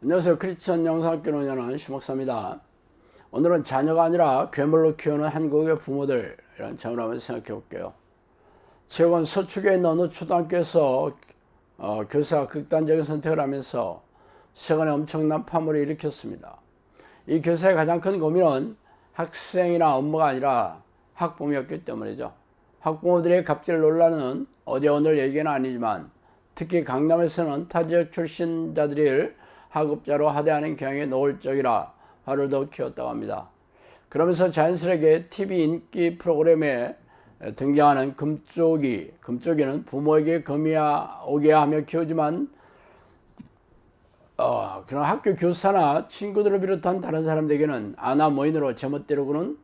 안녕하세요. 크리스천 영상학교를 운영하는 심목사입니다. 오늘은 자녀가 아니라 괴물로 키우는 한국의 부모들이라는 점을 한번 생각해 볼게요. 최근 서초구에 있는 어느 초등학교에서 교사가 극단적인 선택을 하면서 세간에 엄청난 파문을 일으켰습니다. 이 교사의 가장 큰 고민은 학생이나 업무가 아니라 학부모였기 때문이죠. 학부모들의 갑질을 놀라는 어디 오늘 얘기는 아니지만 특히 강남에서는 타지역 출신자들을 학업자로 하대하는 경향이 노골적이라 화를 더 키웠다고 합니다. 그러면서 자연스럽게 TV 인기 프로그램에 등장하는 금쪽이는 부모에게 금이 오게 하며 키우지만 그런 학교 교사나 친구들을 비롯한 다른 사람들에게는 아나모인으로 제멋대로 구는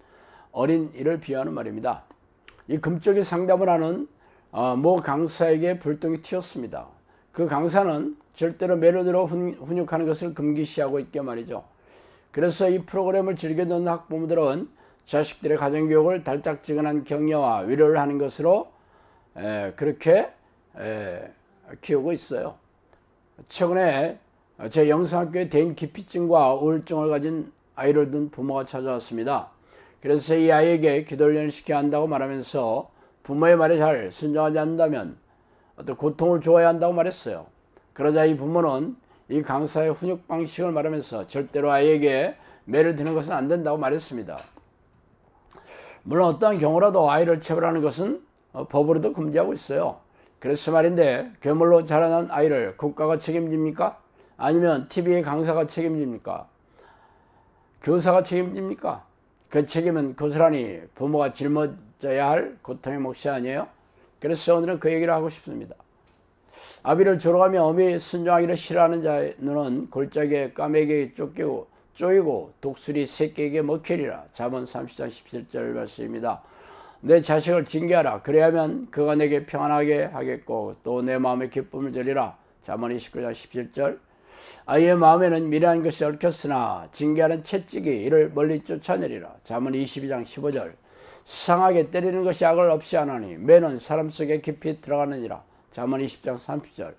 어린이를 비유하는 말입니다. 이 금쪽이 상담을 하는 모 강사에게 불똥이 튀었습니다. 그 강사는 절대로 매를 들어 훈육하는 것을 금기시하고 있게 말이죠. 그래서 이 프로그램을 즐겨 듣는 학부모들은 자식들의 가정교육을 달짝지근한 격려와 위로를 하는 것으로 그렇게 키우고 있어요. 최근에 제 영상학교에 대인 기피증과 우울증을 가진 아이를 둔 부모가 찾아왔습니다. 그래서 이 아이에게 기도훈련을 시켜야 한다고 말하면서 부모의 말에 잘 순종하지 않는다면 어떤 고통을 주어야 한다고 말했어요. 그러자 이 부모는 이 강사의 훈육 방식을 말하면서 절대로 아이에게 매를 드는 것은 안 된다고 말했습니다. 물론 어떠한 경우라도 아이를 체벌하는 것은 법으로도 금지하고 있어요. 그래서 말인데 괴물로 자라난 아이를 국가가 책임집니까? 아니면 TV의 강사가 책임집니까? 교사가 책임집니까? 그 책임은 고스란히 부모가 짊어져야 할 고통의 몫이 아니에요? 그래서 오늘은 그 얘기를 하고 싶습니다. 아비를 조롱하며 어미 순종하기를 싫어하는 자는 골짜기에 까매게 쪼이고 독수리 새끼에게 먹히리라. 잠언 30장 17절 말씀입니다. 내 자식을 징계하라. 그래야면 그가 내게 평안하게 하겠고 또 내 마음에 기쁨을 주리라. 잠언 29장 17절. 아이의 마음에는 미련한 것이 얽혔으나 징계하는 채찍이 이를 멀리 쫓아내리라. 잠언 22장 15절. 상하게 때리는 것이 악을 없이 하나니 매는 사람 속에 깊이 들어가느니라. 잠언 20장 30절.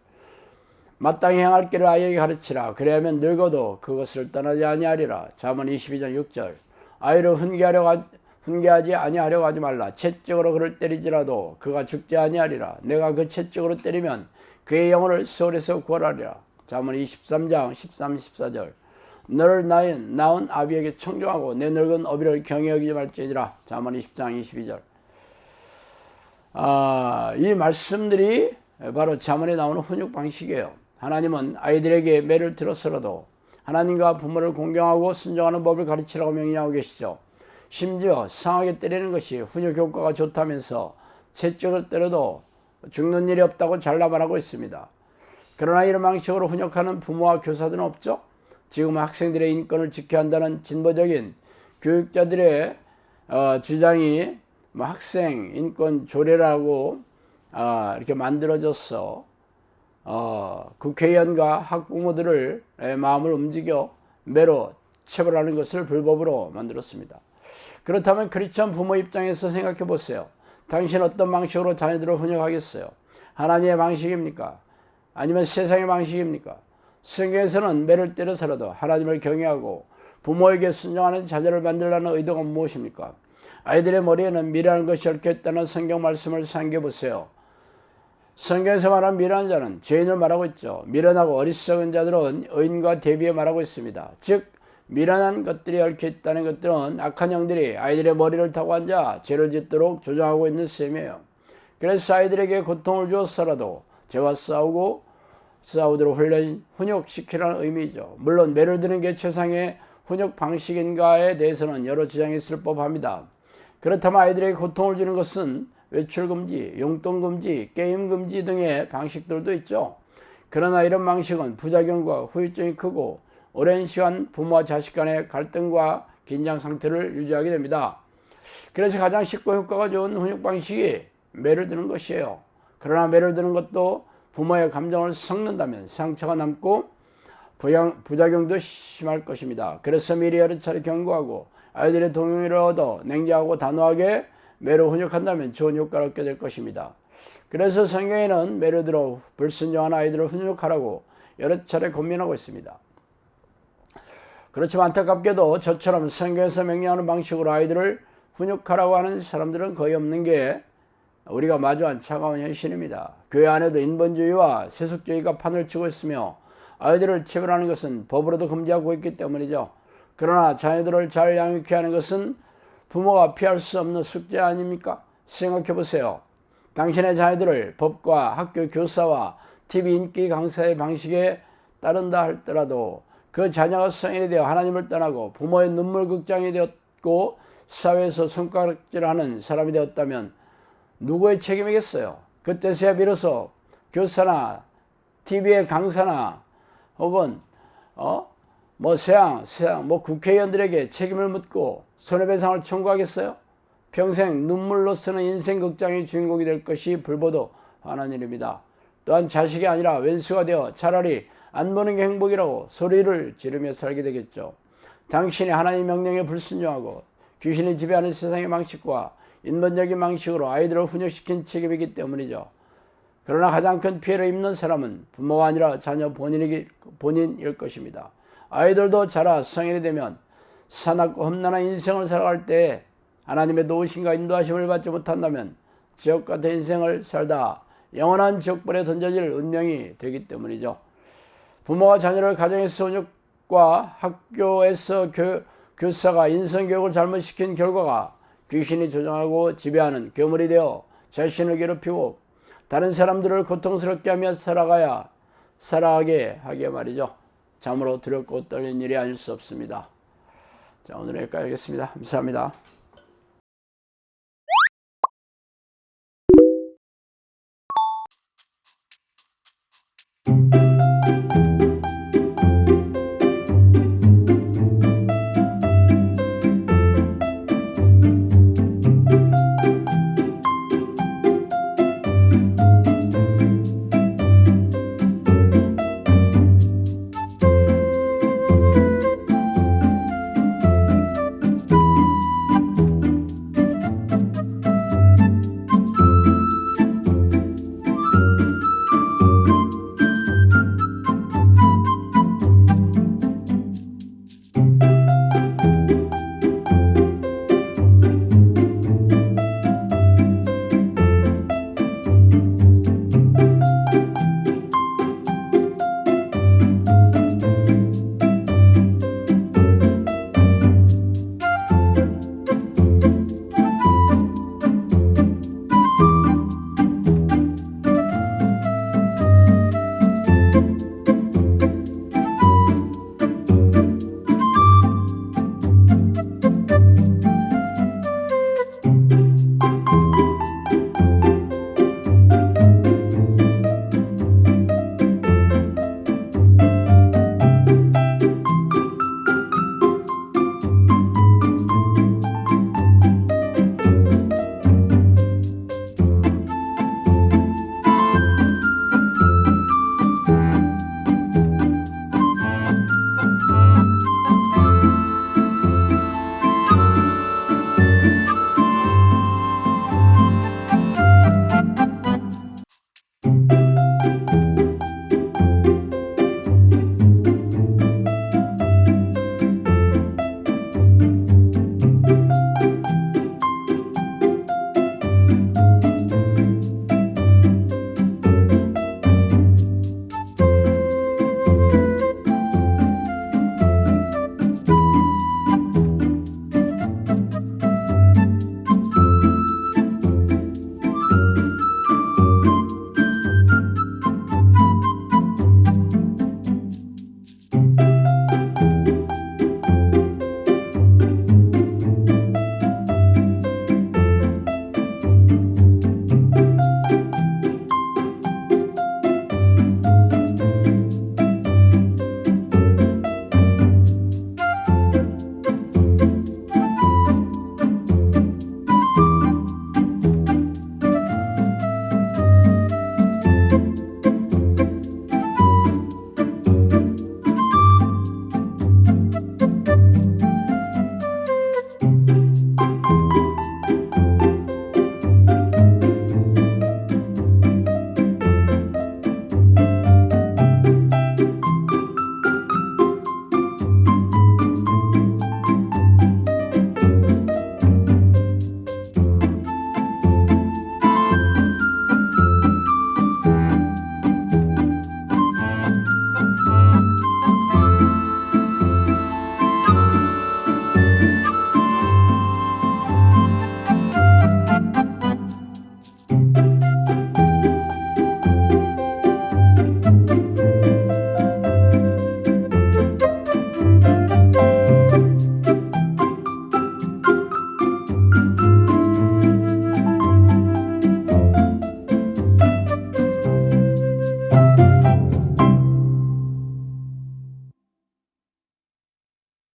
마땅히 행할 길을 아이에게 가르치라. 그래야면 늙어도 그것을 떠나지 아니하리라. 잠언 22장 6절. 아이를 훈계하지 아니하려고 하지 말라. 채찍으로 그를 때리지라도 그가 죽지 아니하리라. 내가 그 채찍으로 때리면 그의 영혼을 세월에서 구하리라. 잠언 23장 13, 14절. 너를 낳은 아비에게 청종하고 내 늙은 어비를 경히 여기지 말지니라. 잠언 20장 22절. 이 말씀들이 바로 잠언에 나오는 훈육 방식이에요. 하나님은 아이들에게 매를 들어서라도 하나님과 부모를 공경하고 순종하는 법을 가르치라고 명령하고 계시죠. 심지어 상하게 때리는 것이 훈육 효과가 좋다면서 채찍을 때려도 죽는 일이 없다고 잘라 말하고 있습니다. 그러나 이런 방식으로 훈육하는 부모와 교사들은 없죠. 지금 학생들의 인권을 지켜야 한다는 진보적인 교육자들의 주장이 학생 인권 조례라고 이렇게 만들어져서 국회의원과 학부모들을 마음을 움직여 매로 체벌하는 것을 불법으로 만들었습니다. 그렇다면 크리스천 부모 입장에서 생각해 보세요. 당신 어떤 방식으로 자녀들을 훈육하겠어요? 하나님의 방식입니까? 아니면 세상의 방식입니까? 성경에서는 매를 때려서라도 하나님을 경외하고 부모에게 순종하는 자녀를 만들라는 의도가 무엇입니까? 아이들의 머리에는 미련한 것이 얽혀있다는 성경 말씀을 상기해 보세요. 성경에서 말한 미련한 자는 죄인을 말하고 있죠. 미련하고 어리석은 자들은 의인과 대비해 말하고 있습니다. 즉 미련한 것들이 얽혀있다는 것들은 악한 영들이 아이들의 머리를 타고 앉아 죄를 짓도록 조종하고 있는 셈이에요. 그래서 아이들에게 고통을 주었어라도 죄와 싸우도록 훈육시키라는 의미죠. 물론 매를 드는 게 최상의 훈육 방식인가에 대해서는 여러 주장이 있을 법합니다. 그렇다면 아이들에게 고통을 주는 것은 외출금지, 용돈금지, 게임금지 등의 방식들도 있죠. 그러나 이런 방식은 부작용과 후유증이 크고 오랜 시간 부모와 자식 간의 갈등과 긴장 상태를 유지하게 됩니다. 그래서 가장 쉽고 효과가 좋은 훈육 방식이 매를 드는 것이에요. 그러나 매를 드는 것도 부모의 감정을 섞는다면 상처가 남고 부작용도 심할 것입니다. 그래서 미리 여러 차례 경고하고 아이들의 동의를 얻어 냉정하고 단호하게 매로 훈육한다면 좋은 효과를 얻게 될 것입니다. 그래서 성경에는 매를 들어 불순종한 아이들을 훈육하라고 여러 차례 권면하고 있습니다. 그렇지만 안타깝게도 저처럼 성경에서 명령하는 방식으로 아이들을 훈육하라고 하는 사람들은 거의 없는 게 우리가 마주한 차가운 현실입니다. 교회 안에도 인본주의와 세속주의가 판을 치고 있으며 아이들을 체벌하는 것은 법으로도 금지하고 있기 때문이죠. 그러나 자녀들을 잘 양육해야 하는 것은 부모가 피할 수 없는 숙제 아닙니까? 생각해 보세요. 당신의 자녀들을 법과 학교 교사와 TV 인기 강사의 방식에 따른다 할지라도 그 자녀가 성인이 되어 하나님을 떠나고 부모의 눈물 극장이 되었고 사회에서 손가락질하는 사람이 되었다면 누구의 책임이겠어요? 그때서야 비로소 교사나 TV의 강사나 혹은 세상 국회의원들에게 책임을 묻고 손해배상을 청구하겠어요? 평생 눈물로 쓰는 인생 극장의 주인공이 될 것이 불보듯 화난 일입니다. 또한 자식이 아니라 왼수가 되어 차라리 안 보는 게 행복이라고 소리를 지르며 살게 되겠죠. 당신이 하나님의 명령에 불순종하고 귀신이 지배하는 세상의 방식과 인본적인 방식으로 아이들을 훈육시킨 책임이기 때문이죠. 그러나 가장 큰 피해를 입는 사람은 부모가 아니라 자녀 본인일 것입니다. 아이들도 자라 성인이 되면 사납고 험난한 인생을 살아갈 때에 하나님의 도우심과 인도하심을 받지 못한다면 지옥 같은 인생을 살다 영원한 지옥불에 던져질 운명이 되기 때문이죠. 부모가 자녀를 가정에서 훈육과 학교에서 교사가 인성교육을 잘못시킨 결과가 귀신이 조종하고 지배하는 괴물이 되어 자신을 괴롭히고 다른 사람들을 고통스럽게 하며 살아가게 하게 말이죠. 참으로 두렵고 떨리는 일이 아닐 수 없습니다. 자, 오늘 여기까지 하겠습니다. 감사합니다.